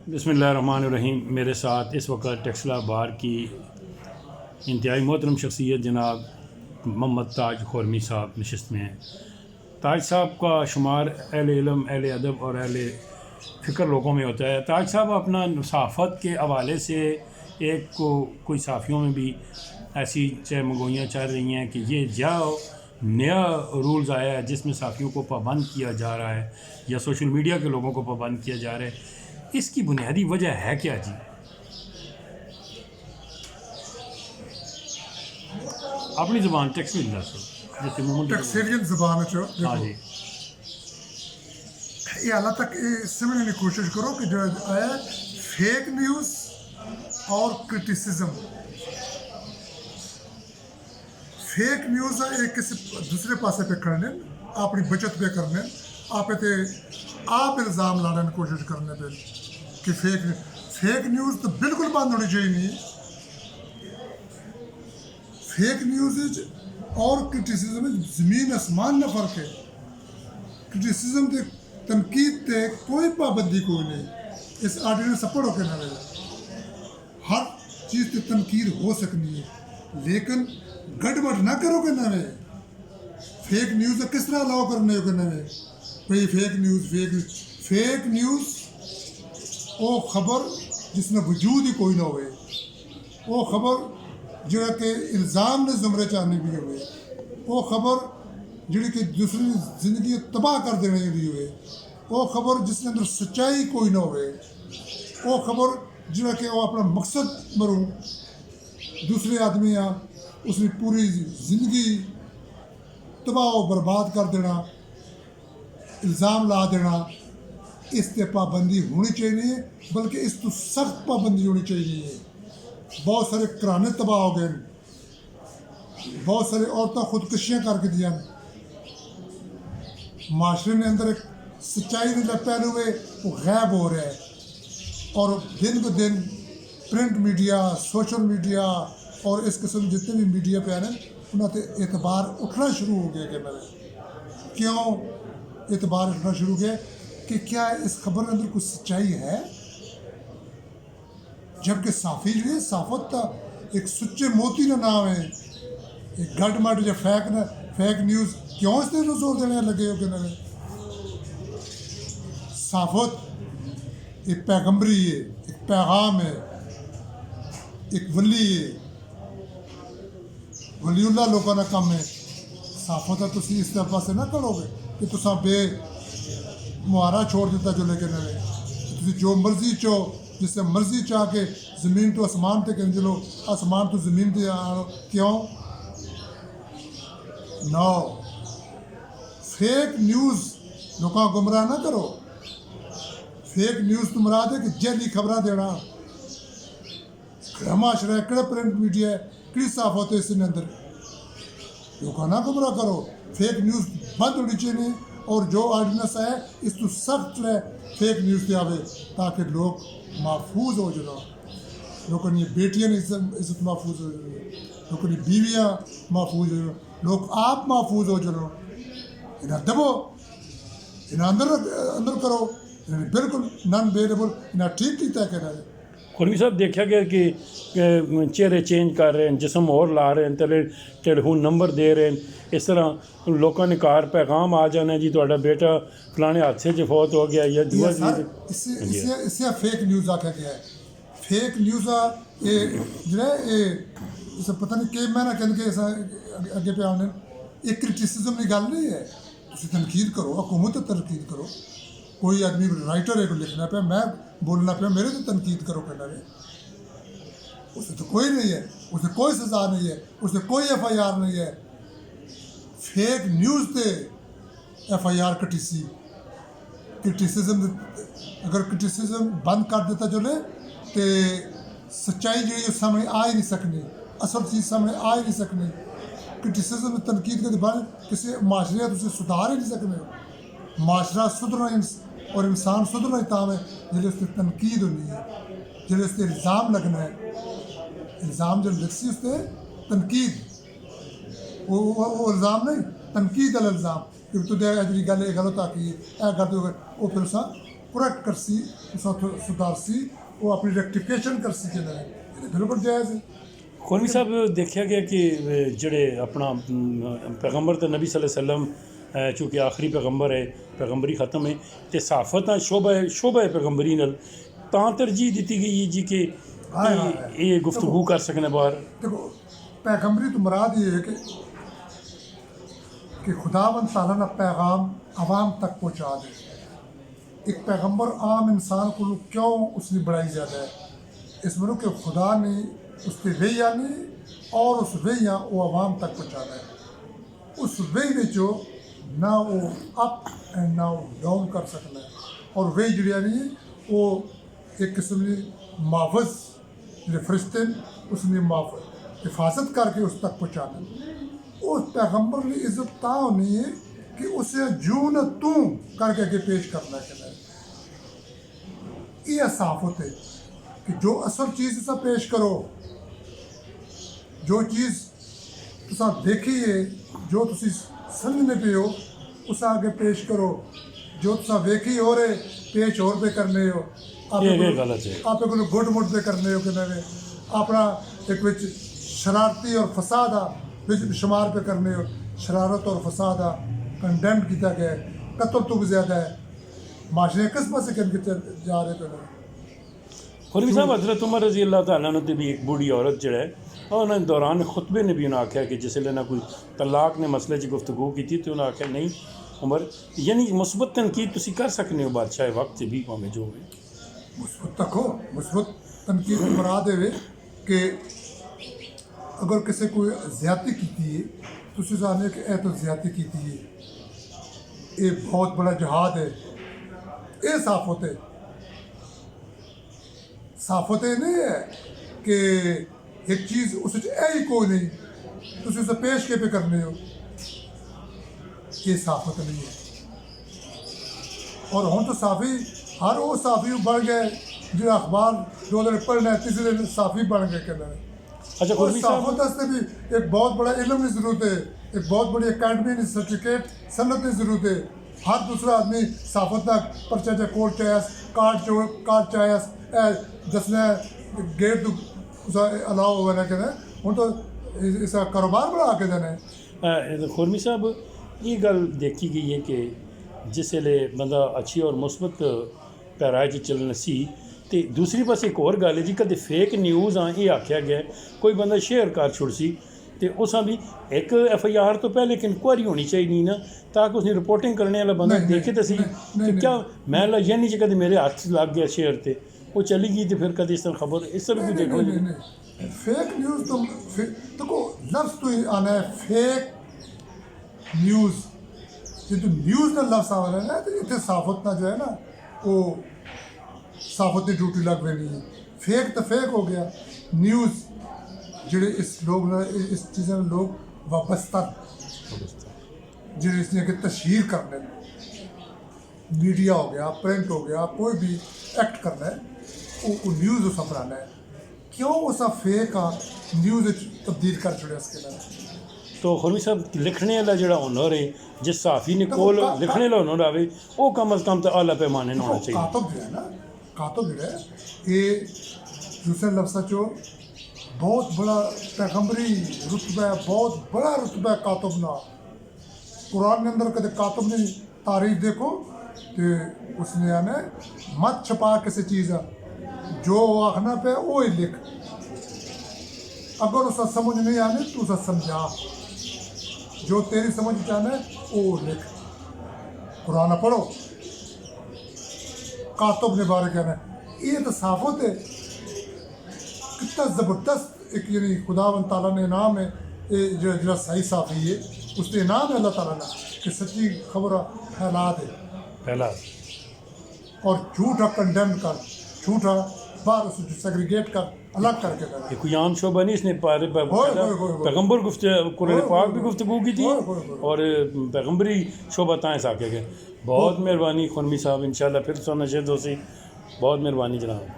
बिस्मिल्लाहिर्रहमानिर्रहीम। मेरे साथ इस वक्त टेक्सला बार की इंतहाई मोहतरम शख्सियत जनाब मोहम्मद ताज खुरमी साहब नशिस्त में हैं। ताज साहब का शुमार अहले इल्म, अहले अदब और अहले फ़िक्र लोगों में होता है। ताज साहब अपना सहाफ़त के हवाले से एक को कोई सहाफ़ियों में भी ऐसी चहमगोइयाँ चल रही हैं कि ये जाओ नया रूल्स आया है जिसमें सहाफ़ियों को पाबंद किया जा रहा है या सोशल मीडिया के लोगों को पाबंद किया जा रहा है। इसकी बुनियादी वजह है क्या जी? अपनी ज़ुबान टेक्स्ट में दसो टैक्सेरियन ज़बान चो हाँ जी। ये हाल तक समझने की कोशिश करो कि जो है फेक न्यूज़ और क्रिटिसिज्म। फेक न्यूज़ एक किसी दूसरे पासे पे करने, अपनी बचत पे करने, आप इल्ज़ाम लाने की कोशिश करने पे कि फेक न्यूज़ तो बिल्कुल बंद होनी चाहिए नहीं। फेक न्यूज़ और क्रिटिसिज्म में ज़मीन आसमान का फ़र्क है। क्रिटिसिज्म ते तनकीद ते कोई पाबंदी कोई नहीं। इस आर्डिनेंस सपोर्ट होकर ना रहे, हर चीज़ ते तनकीद हो सकती है, लेकिन गड़बड़ ना करो कि ना रहे। फेक न्यूज़ किस तरह अलाउ करने को ना रहे भाई। फेक न्यूज़ वो खबर जिसमें वजूद ही कोई ना हो, वो खबर जो कि इल्ज़ाम ने ज़ुमरे चाहने भी हुए, वो खबर जी कि दूसरी ज़िंदगी तबाह कर देने के लिए हुए, वो खबर जिसके अंदर सच्चाई कोई ना हो, वो खबर जो कि वो अपना मकसद मरूँ दूसरे आदमी या उसकी पूरी ज़िंदगी तबाह और बर्बाद कर देना, इल्ज़ाम ला देना। इस पर पाबंदी होनी चाहिए, बल्कि इस तो सख्त पाबंदी होनी चाहिए। बहुत सारे घराने तबाह हो गए, बहुत सारी औरतें खुदकशियाँ करके दिया। माशरे के अंदर एक सच्चाई के जो पहलू है वो गायब हो रहा है, और दिन ब दिन प्रिंट मीडिया, सोशल मीडिया और इस किस्म जितने भी मीडिया पे आने उन्होंने एतबार उठना शुरू हो गया। कि मेरे क्यों एतबार उठना शुरू हो गया कि क्या इस खबर के अंदर कुछ सच्चाई है, जबकि साफ़ी जो है साफ़त का एक सच्चे मोती का नाम है। एक गटमट या फेक न्यूज़ क्यों इस तरह जोर देने लगे हो कि नहीं। साफ़त एक पैगंबरी है, एक पैगाम है, एक वली है, वलीउल्लाह लोगों का काम है। साफ़त है तुम इस तरह से ना करोगे कि तुसा बे मुहारा छोड़ देता जो लेके नहीं। तुम जो मर्जी चाहो, जिससे मर्जी चाह के ज़मीन तो आसमान तक कह चलो, आसमान तो ज़मीन पे आनो क्यों नो। फेक न्यूज़ लोगों गुमराह ना करो। फेक न्यूज़ तो मुराद है कि जैली खबर देना। माशरा कड़ा प्रिंट मीडिया है, कड़ी साफ होते हैं इसके अंदर, लोगों ना गुमराह करो। फेक न्यूज़ बंद होनी चाहिए, और जो ऑर्डिनेंस है इस तो सख्त है फेक न्यूज़ से आवे, ताकि लोग महफूज हो जाए। लोगों की बेटियां इज्जत महफूज हो जाए, लोगों की बीवियाँ महफूज हो, लोग आप महफूज हो जाओ। इन्हें दबो, इन्हें अंदर करो, इन्हें बिल्कुल नॉन वेरिएबल इन्हें ठीक किया कहना है। खुरमी साहब देखा गया कि चेहरे चेंज कर रहे हैं, जिसम और ला रहे हैं, टेलीफोन नंबर दे रहे हैं। इस तरह लोगों ने कार पैगाम आ जाना है जी तुहाडा बेटा फलाने हादसे च फौत हो गया या दुआ इससे फेक न्यूज़ आखा गया है। फेक न्यूज़ जो पता नहीं कि मैं ना कहने अगे पे आने एक क्रिटिसिज्म की गल नहीं है। तुम तनकीद करो, हुकूमत तनकीद करो। कोई आदमी राइटर है, कोई लिखना पे, मैं बोलना पे, मेरे तो तनकीद करो कहना है। उसे तो कोई नहीं है, उसे कोई सज़ा नहीं है, उसे कोई FIR नहीं है। फेक न्यूज़ ते FIR कटीसी। क्रिटिसिज्म अगर क्रिटिसिज्म बंद कर देता जो तो सच्चाई जी सामने आ ही नहीं सकनी, असल चीज़ सामने आ ही नहीं सकनी। क्रिटिसिज्म तनकीद के बाद किसी माशरे तुम सुधार ही नहीं सकते। माशरा सुधरना और इंसान सुधरना ही ताम है जिससे उसकी तनकीद होनी है, जिससे उससे इल्ज़ाम लगना है। इल्ज़ाम जो लिखसी उससे तनकीद, वो इल्ज़ाम नहीं, तनकीद इल्ज़ाम कि तुझे जी गल गलत आखी है, कर दो, वो फिर करैक्ट करसी सुधारसी वो अपनी रेक्टिफिकेशन करसी के लिए बिल्कुल जायज़ है। खुरमी साहब देखा गया कि जड़े अपना पैगंबर तो नबी सल्लल्लाहु अलैहि वसल्लम चूँकि आखिरी पैगंबर है, पैगंबरी ख़त्म है, तो सहाफत शोबा पैगंबरी नल तां तरजीह दी गई है जी कि ये गुफ्तगू कर सकने बाहर। देखो पैगंबरी तो मुराद ये है कि खुदावंद ताला ना पैगाम आवाम तक पहुँचा दे। एक पैगंबर आम इंसान को क्यों उसकी बड़ाई ज़्यादा है, इसमें कि खुदा ने उसके वे आनी और उस वे वो आवाम तक पहुँचाना है। उस वे जो ना वो अप एंड ना वो डाउन कर सकना है, और वे जड़िया नहीं वो एक किस्म की मावज जो फरिश्ते उसने हिफाजत करके उस तक पहुँचाना। उस पैगंबर की इज्जत ता होनी है कि उसे जू न तू करके आगे पेश करना है। ये साफ होते कि जो असल चीज़ सा पेश करो, जो चीज़ तुसा देखी है, जो तुसी समझने पे हो उस आगे पेश करो। जो तुसा वेखी हो रहे पेश और पे करने हो, आप को गुड मुड पे करने हो कि अपना एक विच शरारती और फसादा विच शुमार पे करने हो। शरारत और फसादा कंडेम किया गया है, कत्ल तो भी ज़्यादा है, माशरे किस पास जा रहे पे। खुरमी साहब हज़रत उमर रज़ी अल्लाह तआला ने भी एक बूढ़ी औरत जड़ा है और उन्होंने दौरान खुतबे ने भी उन्हें आख्या कि जिसले ना कोई तलाक ने मसले की गुफ्तगू की थी तो उन्हें आख्या नहीं उमर, यानी मुस्बत तनकीद तुसी कर सकने हो बादशाह वक्त से भी भावें जो है मुस्बत तक हो। मुस्बत तनकीद मुराद है कि अगर किसी कोई ज़्यादती की है तो जाने कि ए तो ज़्यादती की है, ये बहुत बड़ा जहाद है, ये साफ होते नहीं है कि एक चीज़ उस ही कोई नहीं तो उसे पेश के पे करने हो, ये साफ होता नहीं है। और हम तो साफ़ी हर वो साफ़ी बढ़ गए जो अखबार जो पढ़ना है तीसरे दिन साफ़ी बढ़ गए कहना है। अच्छा और साफत वास्ते भी एक बहुत बड़ा इल्म की ज़रूरत है, एक बहुत बड़ी अकेडमी सर्टिफिकेट सनत की ज़रूरत है। हर दूसरा आदमी साफत का पर्चा चाहे कोर्ट चाहे कार्ड चाहे दसना गेट अलाउ होगा ना कहना हूँ तो इसका कारोबार बड़ा आके देना है। खुरमी साहब ये गल देखी गई है कि जिसले बंदा अच्छी और मुस्बत पैराए च चलना सी तो दूसरी पास एक और गल है जी कदे फेक न्यूज़ हाँ ये आख्या गया कोई बंदा शेयर कर छुड़सी तो उस भी एक FIR तो पहले एक इंक्वायरी होनी चाहिए ना ताकि उसने रिपोर्टिंग करने वाला बंदा देखे तो सी तो क्या मैं ये नहीं कभी मेरे हाथ लग गया शेयर तो वो चली गई तो फिर कभी इस तरह खबर इस तरह भी देखो फेक न्यूज़ तो देखो लफ्ज़ तो आना है फेक न्यूज़, ये तो न्यूज़ का लफ्ज़ आ रहा है ना तो इतने साफत ना जो है ना वो साफत की ड्यूटी लग रही है। फेक तो फेक हो गया न्यूज़ जिहड़े इस लोग इस चीज़ों में लोग वाबस्ता जिहड़े इसने कि तशहीर करने मीडिया हो गया प्रिंट हो गया कोई भी एक्ट करना है वो न्यूज़ उस बनाना है क्यों उस फेक न्यूज़ तब्दील कर छड़े इसके लिए। तो खुरमी साहब लिखने वाला जो हुनर है जिस सहाफ़ी ने कोल लिखने वाला हुनर आवे वो कम अज़ कम तो आला पैमाने में होना चाहिए। कातब जो है ना कातब जो है ये दूसरे लफ्ज़ जो बहुत बड़ा पैगंबरी रुतबा है, बहुत बड़ा रुतबा है कातब ना। कुरान के अंदर कदे कातब ने तारीफ देखो तो उसने आने मत छपा किसी चीज़ जो आखना पे वो ही लिख, अगर उसका समझ नहीं आने तो उसे समझा, जो तेरी समझ चाहना है वो लिख। कुरान पढ़ो कातब ने बारे कहना है ये तो साफत है कितना ज़बरदस्त एक यानी खुदावंद ताला ने इनाम है ये जो सही साफ़ी है उसके इनाम है अल्लाह ताला ने कि सच्ची खबर फैला दे पहला और झूठा कंडेम कर झूठा बाहर उसे सेग्रीगेट कर अलग करके देना। कोई आम शोभा नहीं इसने पैगंबर कुरान पाक भी गुफ्तगू की थी और पैगंबरी शोभा ताएँ साके गए। बहुत मेहरबानी खुरमी साहब, इंशाल्लाह फिर सोना शेद हो सी। बहुत मेहरबानी जनाब।